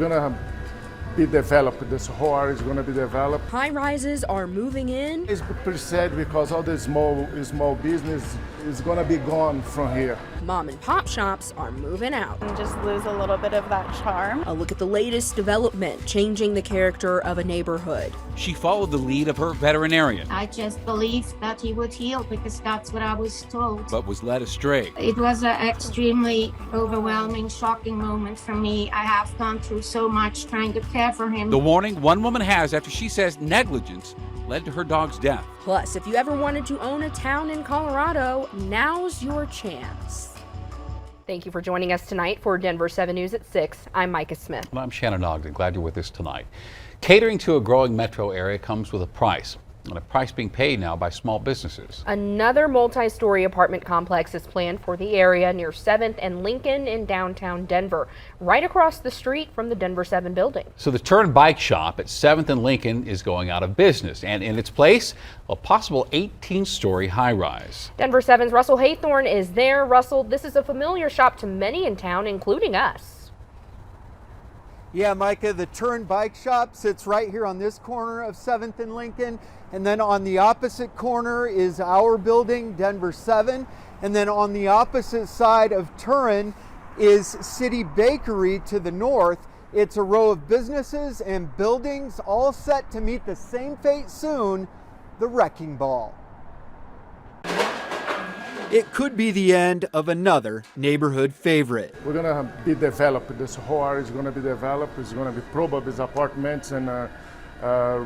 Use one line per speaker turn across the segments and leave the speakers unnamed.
gonna be developed. This whole area is gonna be developed.
High rises are moving in.
It's pretty sad because all the small business is gonna be gone from here.
Mom and pop shops are moving out.
And just lose a little bit of that charm.
A look at the latest development, changing the character of a neighborhood.
She followed the lead of her veterinarian,
I just believed that he would heal because that's what I was told.
but was led astray.
It was an extremely overwhelming, shocking moment for me. I have gone through so much trying to care for him.
The warning one woman has after she says negligence led to her dog's death.
Plus, if you ever wanted to own a town in Colorado, now's your chance. Thank you for joining us tonight for Denver 7 News at 6. I'm Micah Smith.
And I'm Shannon Ogden. Glad you're with us tonight. Catering to a growing metro area comes with a price, and a price being paid now by small businesses.
Another multi-story apartment complex is planned for the area near 7th and Lincoln in downtown Denver, right across the street from the Denver 7 building.
So the Turn Bike Shop at 7th and Lincoln is going out of business, and in its place, a possible 18-story high-rise.
Denver 7's Russell Haythorne is there. Russell, this is a familiar shop to many in town, including us.
Yeah, Micah, the Turn Bike Shop sits right here on this corner of 7th and Lincoln. And then on the opposite corner is our building, Denver 7. And then on the opposite side of Turin is City Bakery to the north. It's a row of businesses and buildings all set to meet the same fate soon, the wrecking ball. It could be the end of another neighborhood favorite.
We're gonna be developed. This whole area is gonna be developed. It's gonna be probably apartments and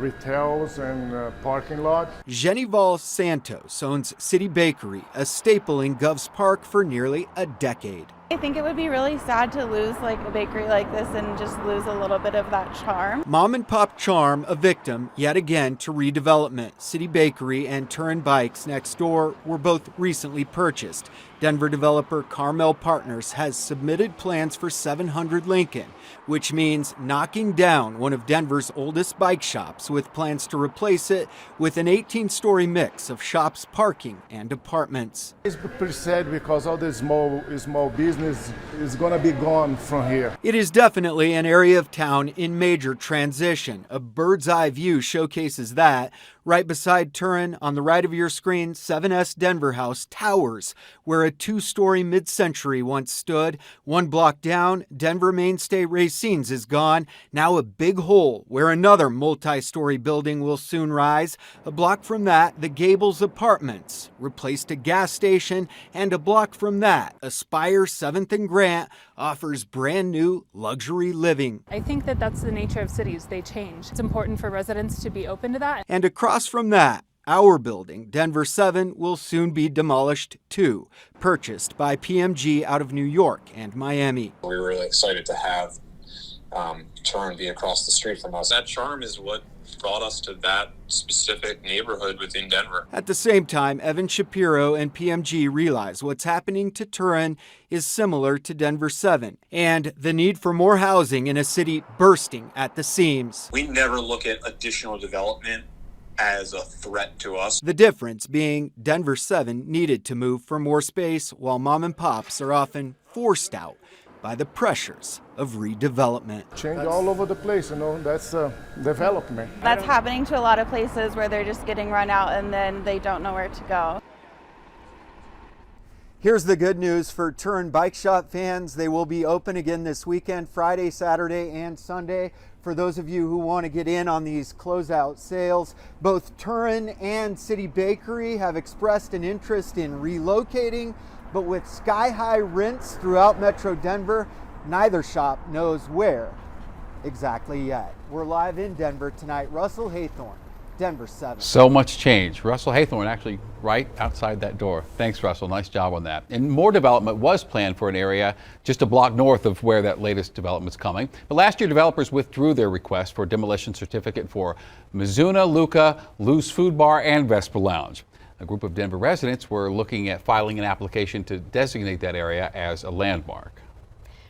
retails and parking lot.
Genival Santos owns City Bakery, a staple in Govs Park for nearly a decade.
I think it would be really sad to lose like a bakery like this and just lose a little bit of that charm.
Mom and pop charm, a victim yet again to redevelopment. City Bakery and Turin Bikes next door were both recently purchased. Denver developer Carmel Partners has submitted plans for 700 Lincoln, which means knocking down one of Denver's oldest bike shops with plans to replace it with an 18-story mix of shops, parking, and apartments.
It's pretty sad because all the small business is gonna be gone from here.
It is definitely an area of town in major transition. A bird's eye view showcases that. Right beside Turin, on the right of your screen, 7S Denver House towers, where a 2-story mid-century once stood. 1 block down, Denver mainstay Racine's is gone. Now a big hole where another multi-story building will soon rise. A block from that, the Gables Apartments replaced a gas station, and a block from that, Aspire 7th and Grant offers brand new luxury living.
I think that that's the nature of cities. They change. It's important for residents to be open to that.
And across from that, our building, Denver 7, will soon be demolished too, purchased by PMG out of New York and Miami.
We were really excited to have Turin be across the street from us. That charm is what brought us to that specific neighborhood within Denver.
At the same time, Evan Shapiro and PMG realize what's happening to Turin is similar to Denver 7 and the need for more housing in a city bursting at the seams.
We never look at additional development as a threat to us.
The difference being Denver 7 needed to move for more space, while mom and pops are often forced out by the pressures of redevelopment.
Change all over the place, that's development.
That's happening to a lot of places where they're just getting run out and then they don't know where to go.
Here's the good news for Turin Bike Shop fans. They will be open again this weekend, Friday, Saturday, and Sunday. For those of you who want to get in on these closeout sales, both Turin and City Bakery have expressed an interest in relocating, but with sky-high rents throughout Metro Denver, neither shop knows where exactly yet. We're live in Denver tonight. Russell Haythorne, Denver 7.
So much change. Russell Haythorne actually right outside that door. Thanks, Russell. Nice job on that. And more development was planned for an area just a block north of where that latest development's coming. But last year, developers withdrew their request for a demolition certificate for Mizuna, Luca, Lou's Food Bar, and Vesper Lounge. A group of Denver residents were looking at filing an application to designate that area as a landmark.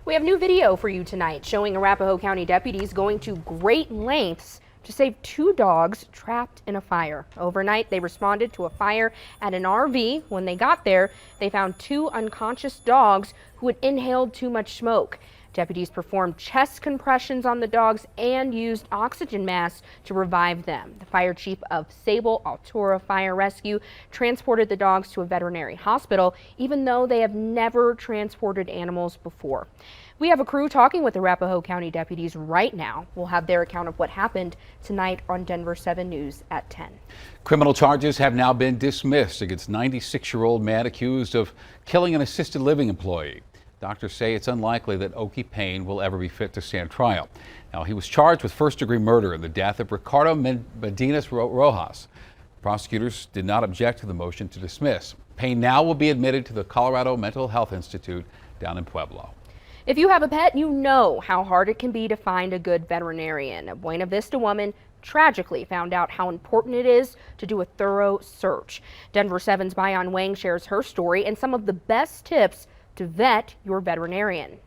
We have new video for you tonight showing Arapahoe County deputies going to great lengths to save 2 dogs trapped in a fire. Overnight, they responded to a fire at an RV. When they got there, they found 2 unconscious dogs who had inhaled too much smoke. Deputies performed chest compressions on the dogs and used oxygen masks to revive them. The fire chief of Sable Altura Fire Rescue transported the dogs to a veterinary hospital, even though they have never transported animals before. We have a crew talking with the Arapahoe County deputies right now. We'll have their account of what happened tonight on Denver 7 News at 10.
Criminal charges have now been dismissed against 96-year-old man accused of killing an assisted living employee. Doctors say it's unlikely that Okie Payne will ever be fit to stand trial. Now, he was charged with first-degree murder in the death of Ricardo Medina Rojas. Prosecutors did not object to the motion to dismiss. Payne now will be admitted to the Colorado Mental Health Institute down in Pueblo.
If you have a pet, you know how hard it can be to find a good veterinarian. A Buena Vista woman tragically found out how important it is to do a thorough search. Denver 7's Bayan Wang shares her story and some of the best tips to vet your veterinarian.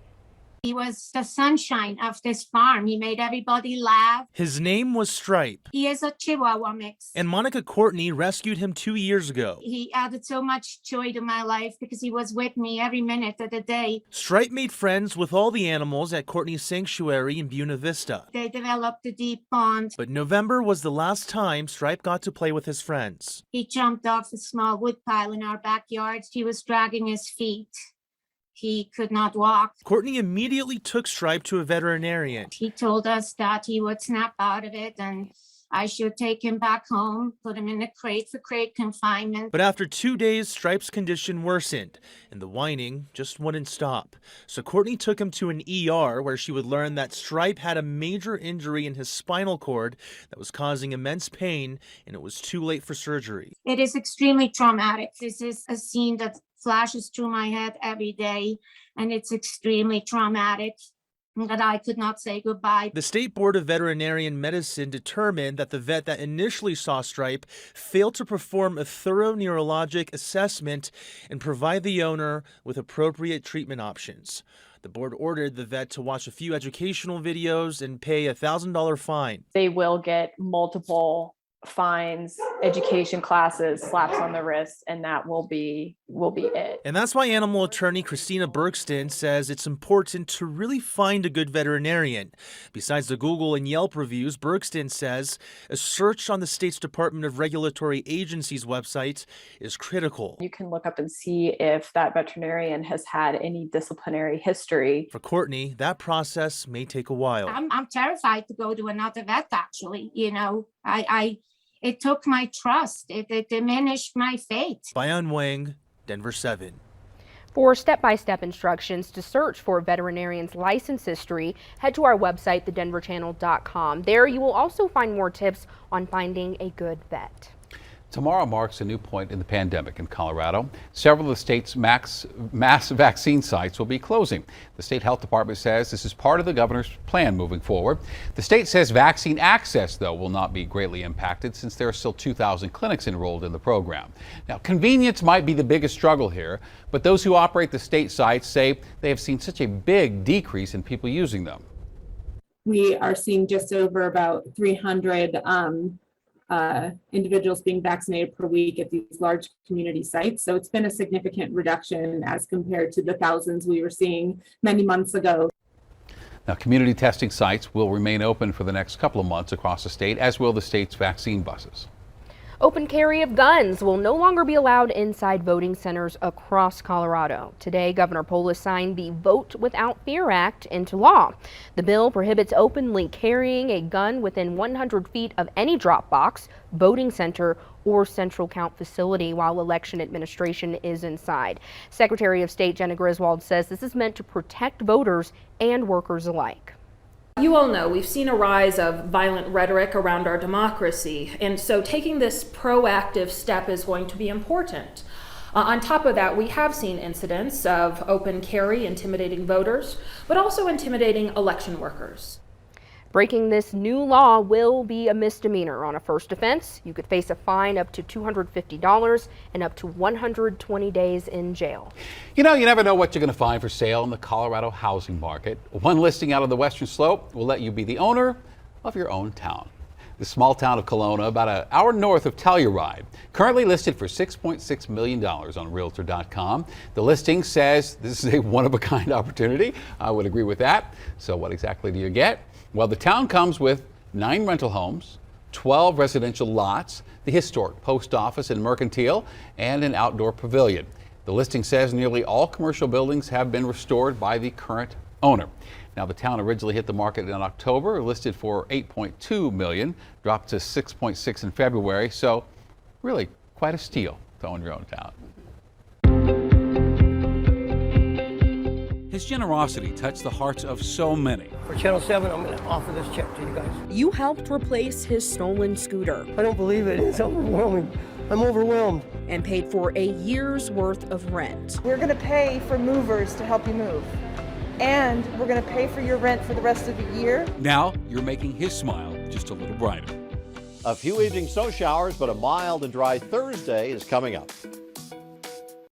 He was the sunshine of this farm. He made everybody laugh.
His name was Stripe.
He is a Chihuahua mix.
And Monica Courtney rescued him 2 years ago.
He added so much joy to my life because he was with me every minute of the day.
Stripe made friends with all the animals at Courtney's sanctuary in Buena Vista.
They developed a deep bond.
But November was the last time Stripe got to play with his friends.
He jumped off a small wood pile in our backyard. He was dragging his feet. He could not walk.
Courtney immediately took Stripe to a veterinarian.
He told us that he would snap out of it and I should take him back home, put him in a crate for crate confinement.
But after 2 days, Stripe's condition worsened, and the whining just wouldn't stop. So Courtney took him to an ER where she would learn that Stripe had a major injury in his spinal cord that was causing immense pain, and it was too late for surgery.
It is extremely traumatic. This is a scene that flashes through my head every day, and it's extremely traumatic that I could not say goodbye.
The State Board of Veterinarian Medicine determined that the vet that initially saw Stripe failed to perform a thorough neurologic assessment and provide the owner with appropriate treatment options. The board ordered the vet to watch a few educational videos and pay a $1,000 fine.
They will get multiple fines, education classes, slaps on the wrist, and that will be it.
And that's why animal attorney Christina Bergston says it's important to really find a good veterinarian. Besides the Google and Yelp reviews, Bergston says a search on the state's Department of Regulatory Agency's website is critical.
You can look up and see if that veterinarian has had any disciplinary history.
For Courtney, that process may take a while.
I'm terrified to go to another vet, actually. You know, it took my trust. It diminished my faith.
Bayan Wang, Denver 7.
For step-by-step instructions to search for a veterinarian's license history, head to our website, thedenverchannel.com. There you will also find more tips on finding a good vet.
Tomorrow marks a new point in the pandemic in Colorado. Several of the state's mass vaccine sites will be closing. The state health department says this is part of the governor's plan moving forward. The state says vaccine access, though, will not be greatly impacted since there are still 2,000 clinics enrolled in the program. Now, convenience might be the biggest struggle here, but those who operate the state sites say they have seen such a big decrease in people using them.
We are seeing just over about 300 individuals being vaccinated per week at these large community sites. So it's been a significant reduction as compared to the thousands we were seeing many months ago.
Now, community testing sites will remain open for the next couple of months across the state, as will the state's vaccine buses.
Open carry of guns will no longer be allowed inside voting centers across Colorado. Today, Governor Polis signed the Vote Without Fear Act into law. The bill prohibits openly carrying a gun within 100 feet of any drop box, voting center, or central count facility while election administration is inside. Secretary of State Jenna Griswold says this is meant to protect voters and workers alike.
You all know we've seen a rise of violent rhetoric around our democracy, and so taking this proactive step is going to be important. On top of that, we have seen incidents of open carry intimidating voters, but also intimidating election workers.
Breaking this new law will be a misdemeanor. On a first offense, you could face a fine up to $250 and up to 120 days in jail.
You know, you never know what you're going to find for sale in the Colorado housing market. One listing out of the Western Slope will let you be the owner of your own town. the small town of Kelowna, about an hour north of Telluride. Currently listed for $6.6 million on Realtor.com. The listing says this is a one-of-a-kind opportunity. I would agree with that. So what exactly do you get? Well, the town comes with 9 rental homes, 12 residential lots, the historic post office and mercantile, and an outdoor pavilion. The listing says nearly all commercial buildings have been restored by the current owner. Now, the town originally hit the market in October, listed for $8.2 million, dropped to $6.6 in February. So really quite a steal to own your own town.
His generosity touched the hearts of so many.
For Channel 7, I'm going to offer this check to you guys.
You helped replace his stolen scooter.
I don't believe it. It's overwhelming. I'm overwhelmed.
And paid for a year's worth of rent.
We're going to pay for movers to help you move. And we're going to pay for your rent for the rest of the year.
Now you're making his smile just a little brighter.
A few evening snow showers, but a mild and dry Thursday is coming up.